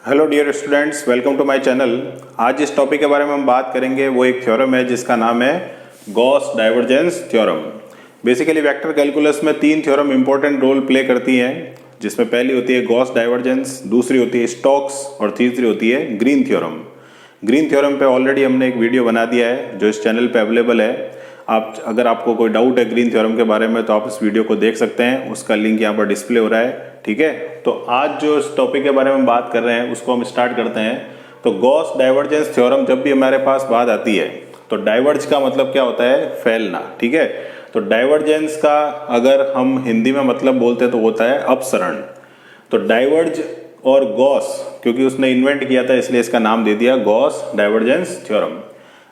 Hello dear students, welcome to my channel. आज जिस topic के बारे में हम बात करेंगे वो एक थ्योरम है जिसका नाम है Gauss divergence theorem. Basically vector calculus में तीन थ्योरम इंपॉर्टेंट रोल प्ले करती हैं, जिसमें पहली होती है गॉस डाइवर्जेंस, दूसरी होती है स्टोक्स और तीसरी होती है ग्रीन थ्योरम। ग्रीन थ्योरम पे ऑलरेडी हमने एक वीडियो बना दिया है जो इस चैनल पे अवेलेबल है। अगर आपको कोई डाउट है ग्रीन थ्योरम के बारे में तो आप इस वीडियो को देख सकते हैं, उसका लिंक यहाँ पर डिस्प्ले हो रहा है। ठीक है, तो आज जो इस टॉपिक के बारे में बात कर रहे हैं उसको हम स्टार्ट करते हैं। तो गॉस डाइवर्जेंस थ्योरम जब भी हमारे पास बात आती है तो डाइवर्ज का मतलब क्या होता है? फैलना। ठीक है, तो डाइवर्जेंस का अगर हम हिंदी में मतलब बोलते हैं तो होता है अपसरण। तो डाइवर्ज और गॉस, क्योंकि उसने इन्वेंट किया था इसलिए इसका नाम दे दिया गॉस डाइवर्जेंस थ्योरम।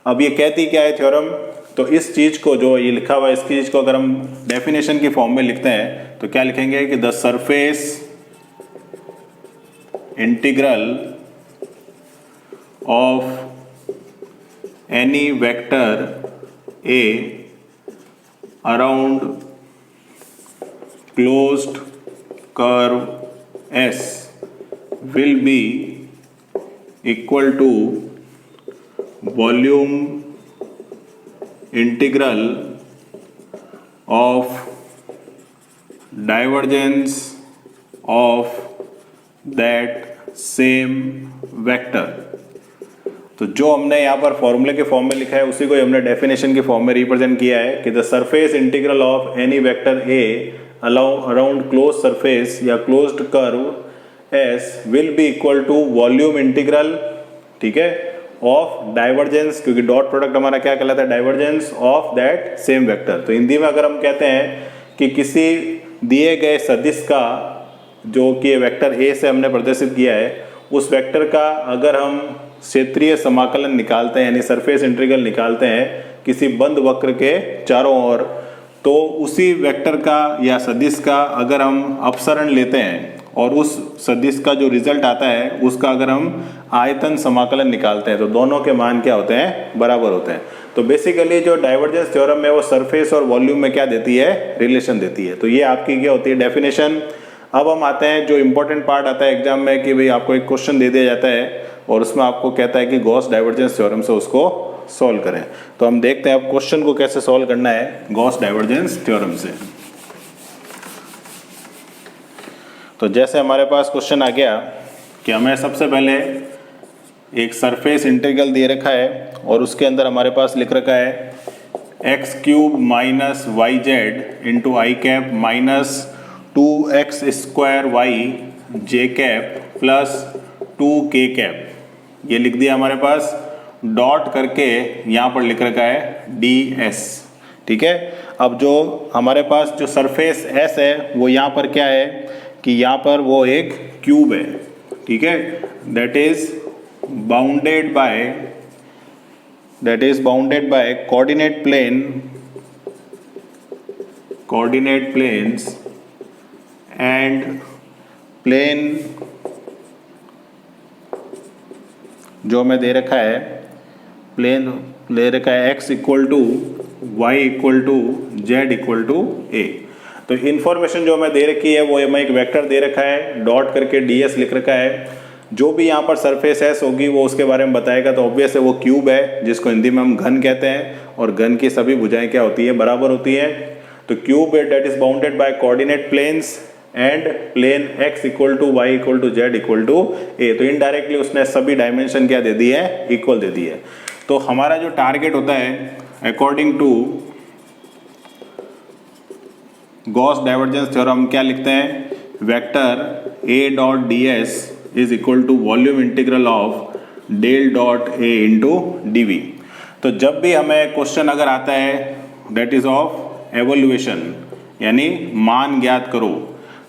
अब ये कहती क्या है थ्योरम? तो इस चीज को जो ये लिखा हुआ है, इस चीज को अगर हम डेफिनेशन की फॉर्म में लिखते हैं तो क्या लिखेंगे कि the surface integral of any vector A around closed curve S will be equal to volume integral of divergence of that same vector. तो जो हमने यहाँ पर फॉर्मूले के फॉर्म में लिखा है उसी को हमने डेफिनेशन की फॉर्म में रिप्रेजेंट किया है कि the surface integral of any vector A around close surface या closed curve S will be equal to volume integral, ठीक है, ऑफ डाइवर्जेंस, क्योंकि डॉट प्रोडक्ट हमारा क्या कहलाता है? Divergence of that same vector. तो हिंदी में अगर हम कहते हैं कि किसी दिए गए सदिश का जो कि वेक्टर ए से हमने प्रदर्शित किया है, उस वेक्टर का अगर हम क्षेत्रीय समाकलन निकालते हैं यानी सरफेस इंटीग्रल निकालते हैं किसी बंद वक्र के चारों ओर, तो उसी वेक्टर का या सदिश का अगर हम अपसरण लेते हैं और उस सदिश का जो रिजल्ट आता है उसका अगर हम आयतन समाकलन निकालते हैं तो दोनों के मान क्या होते हैं? बराबर होते हैं। तो बेसिकली जो डाइवर्जेंस थ्योरम है वो सरफेस और वॉल्यूम में क्या देती है? रिलेशन देती है। तो ये आपकी क्या होती है? डेफिनेशन। अब हम आते हैं जो इंपॉर्टेंट पार्ट आता है एग्जाम में कि भाई आपको एक क्वेश्चन दे दिया जाता है और उसमें आपको कहता है कि गॉस डाइवर्जेंस थ्योरम से उसको सॉल्व करें। तो हम देखते हैं अब क्वेश्चन को कैसे सॉल्व करना है गॉस डाइवर्जेंस थ्योरम से। तो जैसे हमारे पास क्वेश्चन आ गया कि हमें सबसे पहले एक सरफेस इंटीग्रल दे रखा है और उसके अंदर हमारे पास लिख रखा है x cube minus Y z into i cap minus 2x square y J cap plus 2k cap. ये लिख दिया हमारे पास, डॉट करके यहाँ पर लिख रखा है ds। ठीक है, अब जो हमारे पास जो सरफेस s है वो यहाँ पर क्या है कि यहाँ पर वो एक क्यूब है। ठीक है, that is bounded by coordinate planes and plane जो हमें दे रखा है, प्लेन ले रखा है x equal to y equal to z equal to a. तो इन्फॉर्मेशन जो हमें दे रखी है वो हमें एक वेक्टर दे रखा है, डॉट करके ds लिख रखा है। जो भी यहाँ पर सरफेस एस होगी वो उसके बारे में बताएगा। तो ऑब्वियस है वो क्यूब है जिसको हिंदी में हम घन कहते हैं और घन की सभी भुजाएं क्या होती है? बराबर होती है। तो क्यूब है that is bounded by coordinate planes and plane x equal to y equal to z equal to a. तो इनडायरेक्टली उसने सभी डायमेंशन क्या दे दी है? इक्वल दे दी है। तो हमारा जो टारगेट होता है according to Gauss divergence theorem क्या लिखते हैं? Vector a dot ds is equal to volume integral of del dot a into dv। तो जब भी हमें क्वेश्चन अगर आता है दैट इज ऑफ एवोल्यूशन यानी मान ज्ञात करो,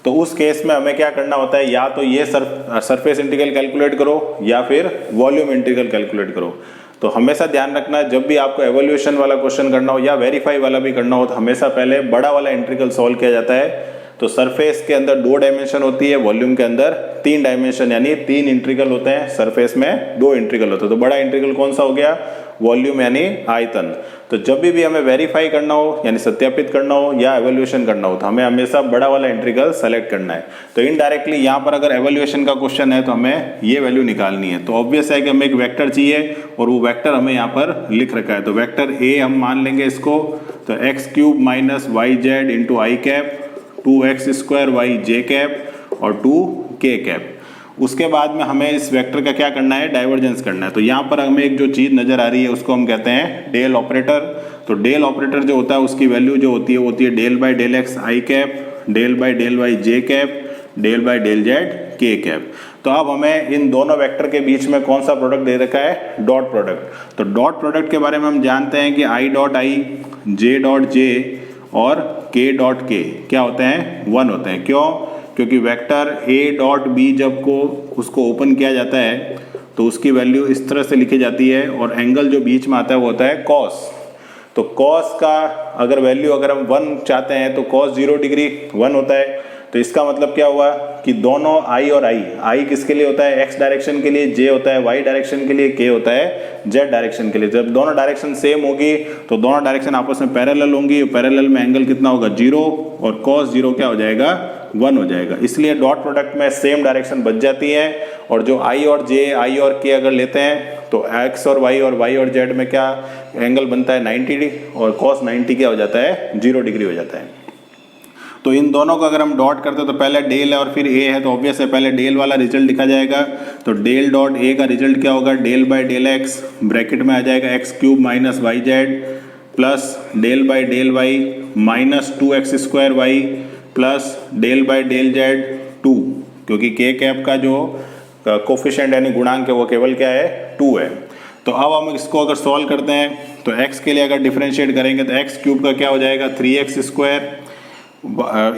तो उस केस में हमें क्या करना होता है? या तो ये सरफेस इंटीग्रल कैलकुलेट करो या फिर वॉल्यूम इंटीग्रल कैलकुलेट करो। तो हमेशा ध्यान रखना जब भी आपको एवोल्यूशन वाला क्वेश्चन करना हो या वेरीफाई वाला भी करना हो तो हमेशा पहले बड़ा वाला इंटीग्रल सॉल्व किया जाता है, तो सरफेस के अंदर 2 डायमेंशन होती है, वॉल्यूम के अंदर 3 डायमेंशन, यानी 3 इंट्रीगल होते हैं, सरफेस में 2 इंट्रीगल होते हैं। तो बड़ा इंट्रीगल कौन सा हो गया? वॉल्यूम यानी आयतन। तो जब भी हमें वेरीफाई करना हो यानी सत्यापित करना हो या एवेल्युएशन करना हो तो हमें हमेशा बड़ा वाला इंट्रीगल सेलेक्ट करना है। तो इनडायरेक्टली यहाँ पर अगर एवेल्युएशन का क्वेश्चन है तो हमें ये वैल्यू निकालनी है। तो ऑब्वियस है कि हमें एक वेक्टर चाहिए और वो वेक्टर हमें यहाँ पर लिख रखा है। तो वेक्टर ए हम मान लेंगे इसको, तो x³ minus Y z into i cap, 2x² y J cap और 2k कैप। उसके बाद में हमें इस वेक्टर का क्या करना है? डाइवर्जेंस करना है। तो यहाँ पर हमें एक जो चीज़ नज़र आ रही है उसको हम कहते हैं डेल ऑपरेटर। तो डेल ऑपरेटर जो होता है उसकी वैल्यू जो होती है वो होती है del by del X I cap, del by del Y J cap, del by del Z K cap. तो अब हमें इन दोनों वेक्टर के बीच में कौन सा प्रोडक्ट दे रखा है? Dot product. तो डॉट प्रोडक्ट के बारे में हम जानते हैं कि I dot I, J dot J और के डॉट के क्या होते हैं? 1 होते हैं। क्यों? क्योंकि वेक्टर ए डॉट बी जब को उसको ओपन किया जाता है तो उसकी वैल्यू इस तरह से लिखी जाती है और एंगल जो बीच में आता है वो होता है कॉस। तो कॉस का अगर वैल्यू अगर हम 1 चाहते हैं तो कॉस 0 डिग्री 1 होता है। तो इसका मतलब क्या हुआ कि दोनों आई और आई किसके लिए होता है? एक्स डायरेक्शन के लिए, जे होता है वाई डायरेक्शन के लिए, के होता है जेड डायरेक्शन के लिए। जब दोनों डायरेक्शन सेम होगी तो दोनों डायरेक्शन आपस में पैरेलल होंगी, पैरेलल में एंगल कितना होगा? 0 और कॉस 0 क्या हो जाएगा? 1 हो जाएगा। इसलिए डॉट प्रोडक्ट में सेम डायरेक्शन बच जाती है और जो आई और जे, आई और के अगर लेते हैं तो एक्स और वाई और जेड में क्या एंगल बनता है? 90 डिग्री और कॉस 90 क्या हो जाता है? 0 डिग्री हो जाता है। तो इन दोनों को अगर हम डॉट करते हैं तो पहले डेल है और फिर ए है, तो ऑब्वियस है पहले डेल वाला रिजल्ट लिखा जाएगा। तो डेल डॉट ए का रिजल्ट क्या होगा? Del by del x, bracket में आ जाएगा x³ minus Y Z plus del by del Y minus 2x² Y plus del by del Z 2, क्योंकि के कैप का जो कोफिशिएंट यानी गुणांक है वो केवल क्या है? 2 है। तो अब हम इसको अगर सॉल्व करते हैं तो x के लिए अगर डिफरेंशिएट करेंगे तो x³ का क्या हो जाएगा? 3x²।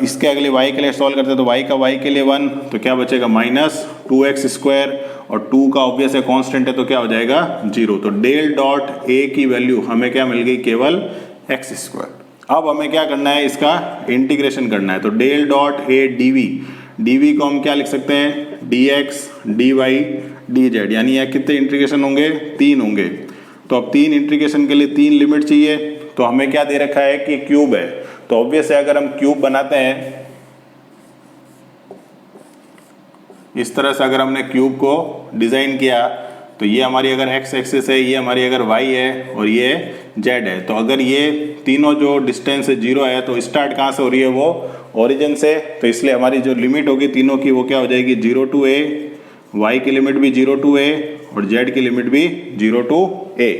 इसके अगले y के लिए सॉल्व करते हैं तो y का y के लिए 1, तो क्या बचेगा? माइनस 2x² और 2 का ऑब्वियस है कांस्टेंट है तो क्या हो जाएगा? 0। तो डेल डॉट a की वैल्यू हमें क्या मिल गई? केवल x²। अब हमें क्या करना है? इसका इंटीग्रेशन करना है। तो डेल डॉट a dv को हम क्या लिख सकते हैं? dx dy dz, यानी यह कितने इंटीग्रेशन होंगे? 3 होंगे। तो अब 3 इंटीग्रेशन के लिए 3 लिमिट चाहिए। तो हमें क्या दे रखा है कि क्यूब है। तो ऑब्वियस है अगर हम क्यूब बनाते हैं इस तरह से, अगर हमने क्यूब को डिजाइन किया तो ये हमारी अगर x एक्सिस है, ये हमारी अगर y है और ये z है। तो अगर ये तीनों जो डिस्टेंस है 0 है तो स्टार्ट कहाँ से हो रही है? वो ओरिजिन से। तो इसलिए हमारी जो लिमिट होगी तीनों की वो क्या हो जाएगी? 0 to a, y की लिमिट भी 0 to a और z की लिमिट भी 0 to a।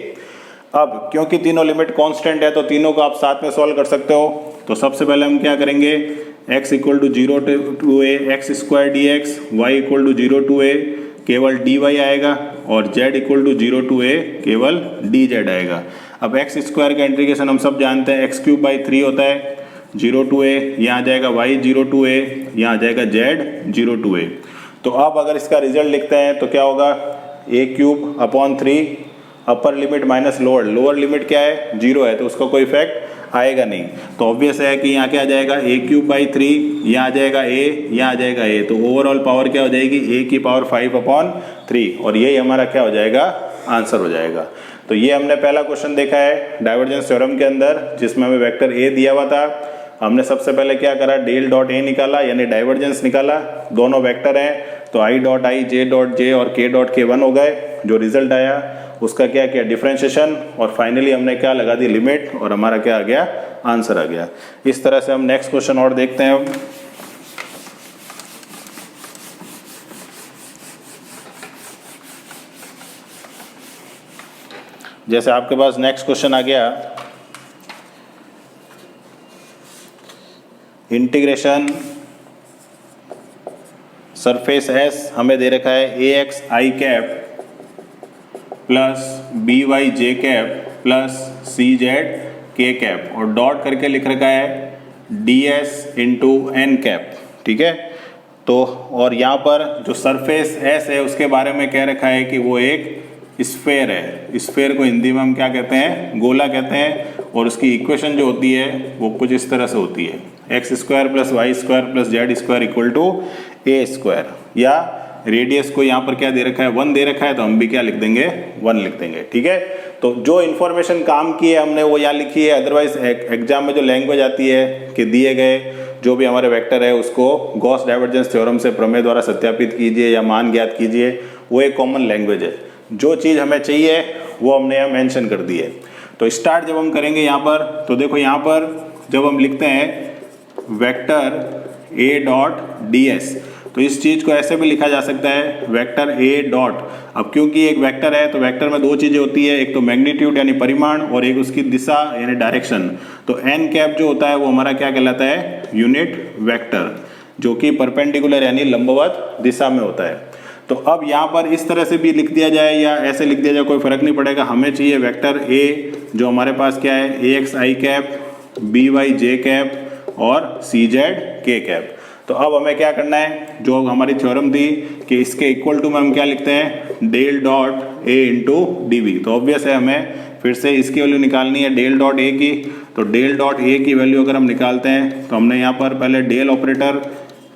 अब क्योंकि तीनों लिमिट कांस्टेंट है तो तीनों को आप साथ में सॉल्व कर सकते हो। तो सबसे पहले हम क्या करेंगे? x equal to 0 to a x² dx, y equal to 0 to a केवल dy आएगा और z equal to 0 to a केवल dz आएगा। अब x² का इंटीग्रेशन हम सब जानते हैं, x³ बाई 3 होता है, 0 to a, यहाँ आ जाएगा y 0 to a, यहाँ आ जाएगा z 0 to a। तो अब अगर इसका रिजल्ट लिखते हैं तो क्या होगा? a³ upon 3, upper limit minus lower limit क्या है? 0 है तो उसका कोई इफेक्ट आएगा नहीं। तो ऑब्वियस है कि यहाँ क्या आ जाएगा? a³ बाई 3, यहाँ आ जाएगा a, यहाँ आ जाएगा a, तो ओवरऑल पावर क्या हो जाएगी? a की पावर 5/3 और यही हमारा क्या हो जाएगा? आंसर हो जाएगा। तो ये हमने पहला क्वेश्चन देखा है डाइवर्जेंस थ्योरम के अंदर जिसमें हमें वेक्टर a दिया हुआ था। हमने सबसे पहले क्या करा? डेल डॉट a निकाला यानी डाइवर्जेंस निकाला। दोनों वेक्टर हैं तो i dot i, j dot j और k डॉट k 1 हो गए। जो रिजल्ट आया उसका क्या किया? डिफरेंशिएशन और फाइनली हमने क्या लगा दी? लिमिट, और हमारा क्या आ गया? आंसर आ गया। इस तरह से हम नेक्स्ट क्वेश्चन और देखते हैं। जैसे आपके पास नेक्स्ट क्वेश्चन आ गया, इंटीग्रेशन सरफेस S हमें दे रखा है ax i cap plus B Y J cap plus C Z K cap और डॉट करके लिख रखा है D S into N cap. ठीक है। तो और यहाँ पर जो सरफेस एस है उसके बारे में कह रखा है कि वो एक स्फेयर है, स्फेयर को हिंदी में हम क्या कहते हैं, गोला कहते हैं। और उसकी इक्वेशन जो होती है वो कुछ इस तरह से होती है, X square plus Y square plus Z square equal to A square. या रेडियस को यहाँ पर क्या दे रखा है, 1 दे रखा है, तो हम भी क्या लिख देंगे, 1 लिख देंगे। ठीक है, तो जो इन्फॉर्मेशन काम की है हमने वो यहाँ लिखी है। अदरवाइज एग्जाम में जो लैंग्वेज आती है कि दिए गए जो भी हमारे वेक्टर है उसको गॉस डाइवर्जेंस थ्योरम से प्रमेय द्वारा सत्यापित कीजिए या मान ज्ञात कीजिए, वो एक कॉमन लैंग्वेज है। जो चीज़ हमें चाहिए वो हमने यहाँ मेंशन कर दी है। तो स्टार्ट जब हम करेंगे यहाँ पर, तो देखो यहाँ पर जब हम लिखते हैं vector A dot D S, तो इस चीज़ को ऐसे भी लिखा जा सकता है वेक्टर ए डॉट। अब क्योंकि एक वेक्टर है तो वेक्टर में दो चीज़ें होती है, एक तो मैग्नीट्यूड यानी परिमाण और एक उसकी दिशा यानी डायरेक्शन। तो एन कैप जो होता है वो हमारा क्या कहलाता है, यूनिट वेक्टर, जो कि परपेंडिकुलर यानी लंबवत दिशा में होता है। तो अब यहाँ पर इस तरह से भी लिख दिया जाए या ऐसे लिख दिया जाए कोई फर्क नहीं पड़ेगा, हमें चाहिए वेक्टर ए जो हमारे पास क्या है, ए x I cap, B Y J cap और सी जेड के कैप। तो अब हमें क्या करना है, जो हमारी थ्योरम थी कि इसके इक्वल टू में हम क्या लिखते हैं, डेल डॉट ए इंटू डी वी। तो ऑब्वियस है हमें फिर से इसकी वैल्यू निकालनी है डेल डॉट ए की। तो डेल डॉट ए की वैल्यू अगर हम निकालते हैं तो हमने यहाँ पर पहले डेल ऑपरेटर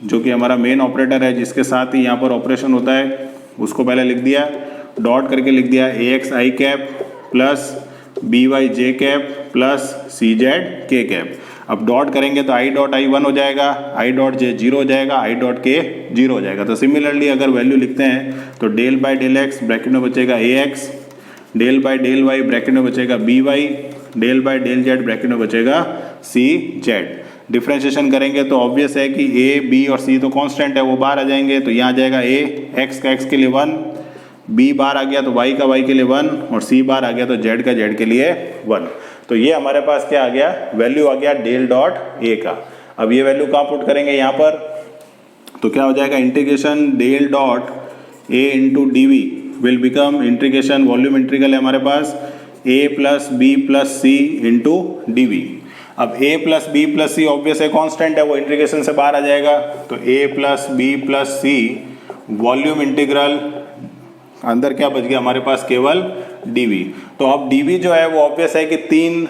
जो कि हमारा मेन ऑपरेटर है जिसके साथ ही यहाँ पर ऑपरेशन होता है उसको पहले लिख दिया, डॉट करके लिख दिया ए x I cap plus B Y J cap plus C Z K cap. अब डॉट करेंगे तो आई डॉट आई 1 हो जाएगा, आई डॉट जे 0 हो जाएगा, आई डॉट के 0 हो जाएगा। तो सिमिलरली अगर वैल्यू लिखते हैं तो del by del x bracket में बचेगा a x, del by del y bracket में बचेगा b y, del by del z bracket में बचेगा सी जेड। डिफ्रेंशिएशन करेंगे तो ऑब्वियस है कि ए बी और सी तो कांस्टेंट है, वो बाहर आ जाएंगे। तो यहाँ आ जाएगा ए एक्स का एक्स के लिए 1, बी बाहर आ गया तो वाई का वाई के लिए 1 और सी बाहर आ गया तो जेड का जेड के लिए 1। तो ये हमारे पास क्या आ गया, वैल्यू आ गया डेल डॉट ए का। अब ये वैल्यू कहाँ पुट करेंगे यहाँ पर, तो क्या हो जाएगा, integration del dot A into D v will become integration, volume integral है हमारे पास a plus b plus c into D v. अब a plus b plus c obvious है कांस्टेंट है, वो इंटीग्रेशन से बाहर आ जाएगा। तो a plus b plus c volume integral, अंदर क्या बच गया हमारे पास, केवल dv। तो अब dv जो है वो ऑब्वियस है कि 3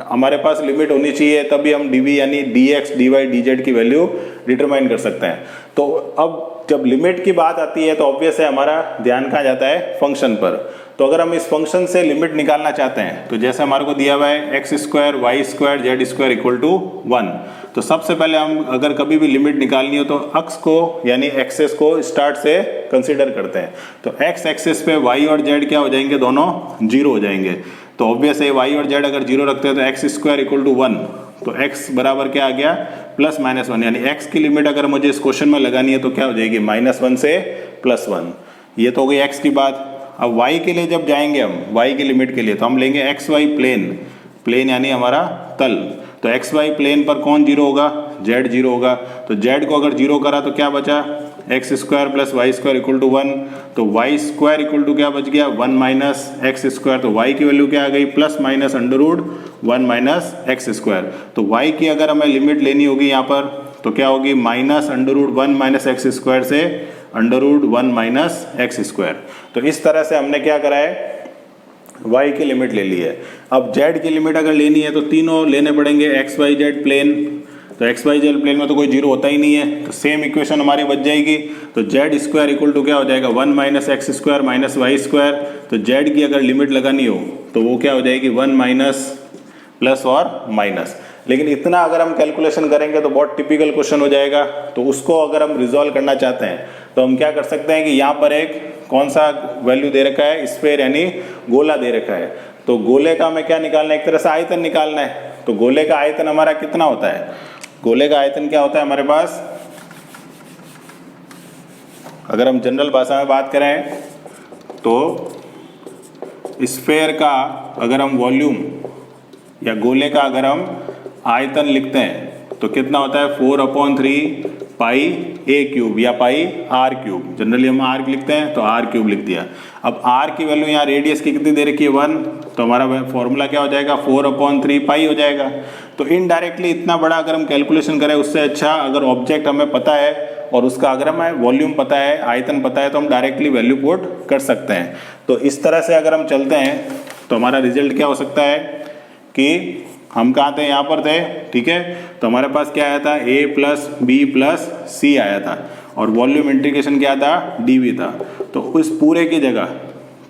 हमारे पास लिमिट होनी चाहिए, तभी हम dv यानी dx dy dz की वैल्यू डिटरमाइन कर सकते हैं। तो अब जब लिमिट की बात आती है तो ऑब्वियस है हमारा ध्यान कहाँ जाता है, फंक्शन पर। तो अगर हम इस फंक्शन से लिमिट निकालना चाहते हैं तो जैसे हमारे को दिया हुआ है X square Y square Z square equal to 1, तो सबसे पहले हम अगर कभी भी लिमिट निकालनी हो तो अक्ष को यानी एक्सेस को स्टार्ट से कंसीडर करते हैं। तो एक्स एक्सेस पे वाई और जेड क्या हो जाएंगे, दोनों 0 हो जाएंगे। तो ऑब्वियस है वाई और जेड अगर 0 रखते हैं तो एक्स स्क्वायर इक्वल टू 1, तो x बराबर क्या आ गया, प्लस माइनस 1। यानी x की लिमिट अगर मुझे इस क्वेश्चन में लगानी है तो क्या हो जाएगी, -1 से +1। ये तो हो गई x की बात। अब y के लिए जब जाएंगे हम y की लिमिट के लिए तो हम लेंगे एक्स वाई प्लेन, प्लेन यानी हमारा तल। तो एक्स वाई प्लेन पर कौन 0 होगा, z 0 होगा। तो z को अगर 0 करा तो क्या बचा, X square plus Y square equal to 1। तो वाई स्क्वायर इक्वल टू क्या बच गया, 1 माइनस एक्स स्क्वायर। तो y की वैल्यू क्या आ गई, plus minus √1 minus X square. तो y की अगर हमें लिमिट लेनी होगी यहाँ पर तो क्या होगी, माइनस √1 माइनस एक्स स्क्वायर से √1 माइनस एक्स स्क्वायर। तो इस तरह से हमने क्या करा है, y की लिमिट ले ली है। अब z की लिमिट अगर लेनी है तो तीनों लेने पड़ेंगे, एक्स वाई जेड प्लेन। तो एक्स वाई जेड प्लेन में तो कोई 0 होता ही नहीं है, तो सेम इक्वेशन हमारी बच जाएगी। तो जेड स्क्वायर इक्वल टू क्या हो जाएगा, 1 minus X square minus Y square. तो जेड की अगर लिमिट लगानी हो तो वो क्या हो जाएगी, 1 माइनस प्लस और माइनस। लेकिन इतना अगर हम कैलकुलेशन करेंगे तो बहुत टिपिकल क्वेश्चन हो जाएगा। तो उसको अगर हम रिजॉल्व करना चाहते हैं तो हम क्या कर सकते हैं कि यहाँ पर एक कौन सा वैल्यू दे रखा है, स्फेयर यानी गोला दे रखा है। तो गोले का हमें क्या निकालना है, एक तरह से आयतन निकालना है। तो गोले का आयतन हमारा कितना होता है, गोले का आयतन क्या होता है हमारे पास, अगर हम जनरल भाषा में बात करें तो स्फेयर का अगर हम वॉल्यूम या गोले का अगर हम आयतन लिखते हैं तो कितना होता है, 4/3 पाई ए क्यूब या पाई आर क्यूब, जनरली हम आर लिखते हैं तो आर क्यूब लिख दिया। अब आर की वैल्यू यहाँ रेडियस की कितनी दे रखी है 1, तो हमारा फॉर्मूला क्या हो जाएगा 4/3 पाई हो जाएगा। तो इनडायरेक्टली इतना बड़ा अगर हम कैलकुलेशन करें उससे अच्छा अगर ऑब्जेक्ट हमें पता है और उसका अगर हमें वॉल्यूम पता है, आयतन पता है, तो हम डायरेक्टली वैल्यू पुट कर सकते हैं। तो इस तरह से अगर हम चलते हैं तो हमारा रिजल्ट क्या हो सकता है कि हम कहाँ थे, यहाँ पर थे, ठीक है। तो हमारे पास क्या आया था a प्लस बी प्लस सी आया था और वॉल्यूम इंटीग्रेशन क्या था dv था। तो उस पूरे की जगह,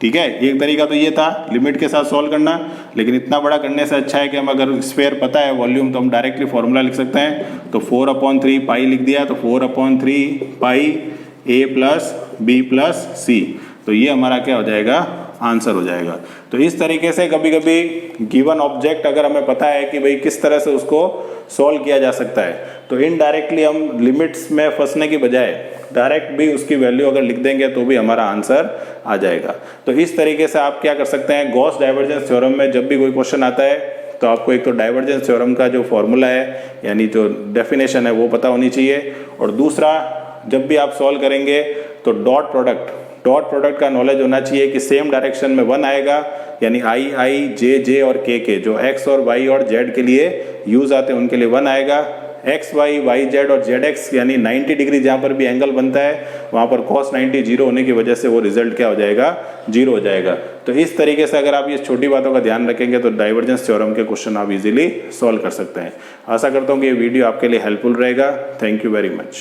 ठीक है, एक तरीका तो ये था लिमिट के साथ सॉल्व करना, लेकिन इतना बड़ा करने से अच्छा है कि हम अगर स्फीयर पता है वॉल्यूम तो हम डायरेक्टली फॉर्मूला लिख सकते हैं। तो 4/3 पाई लिख दिया, तो 4/3 पाई a प्लस बी प्लस सी, तो ये हमारा क्या हो जाएगा आंसर हो जाएगा। तो इस तरीके से कभी कभी गिवन ऑब्जेक्ट अगर हमें पता है कि भाई किस तरह से उसको सॉल्व किया जा सकता है, तो इनडायरेक्टली हम लिमिट्स में फंसने की बजाय डायरेक्ट भी उसकी वैल्यू अगर लिख देंगे तो भी हमारा आंसर आ जाएगा। तो इस तरीके से आप क्या कर सकते हैं, गॉस डाइवर्जेंस थ्योरम में जब भी कोई क्वेश्चन आता है तो आपको एक तो डाइवर्जेंस थ्योरम का जो फॉर्मूला है यानी जो डेफिनेशन है वो पता होनी चाहिए, और दूसरा जब भी आप सॉल्व करेंगे तो डॉट प्रोडक्ट का नॉलेज होना चाहिए कि सेम डायरेक्शन में 1 आएगा, यानी आई जे और के जो एक्स और वाई और जेड के लिए यूज आते हैं उनके लिए 1 आएगा। एक्स वाई वाई जेड और जेड एक्स यानी 90 डिग्री जहाँ पर भी एंगल बनता है वहाँ पर cos 90 जीरो होने की वजह से वो रिजल्ट क्या हो जाएगा, जीरो हो जाएगा। तो इस तरीके से अगर आप ये छोटी बातों का ध्यान रखेंगे तो डाइवर्जेंस थ्योरम के क्वेश्चन आप इजीली सॉल्व कर सकते हैं। आशा करता हूँ कि ये वीडियो आपके लिए हेल्पफुल रहेगा। Thank you very much.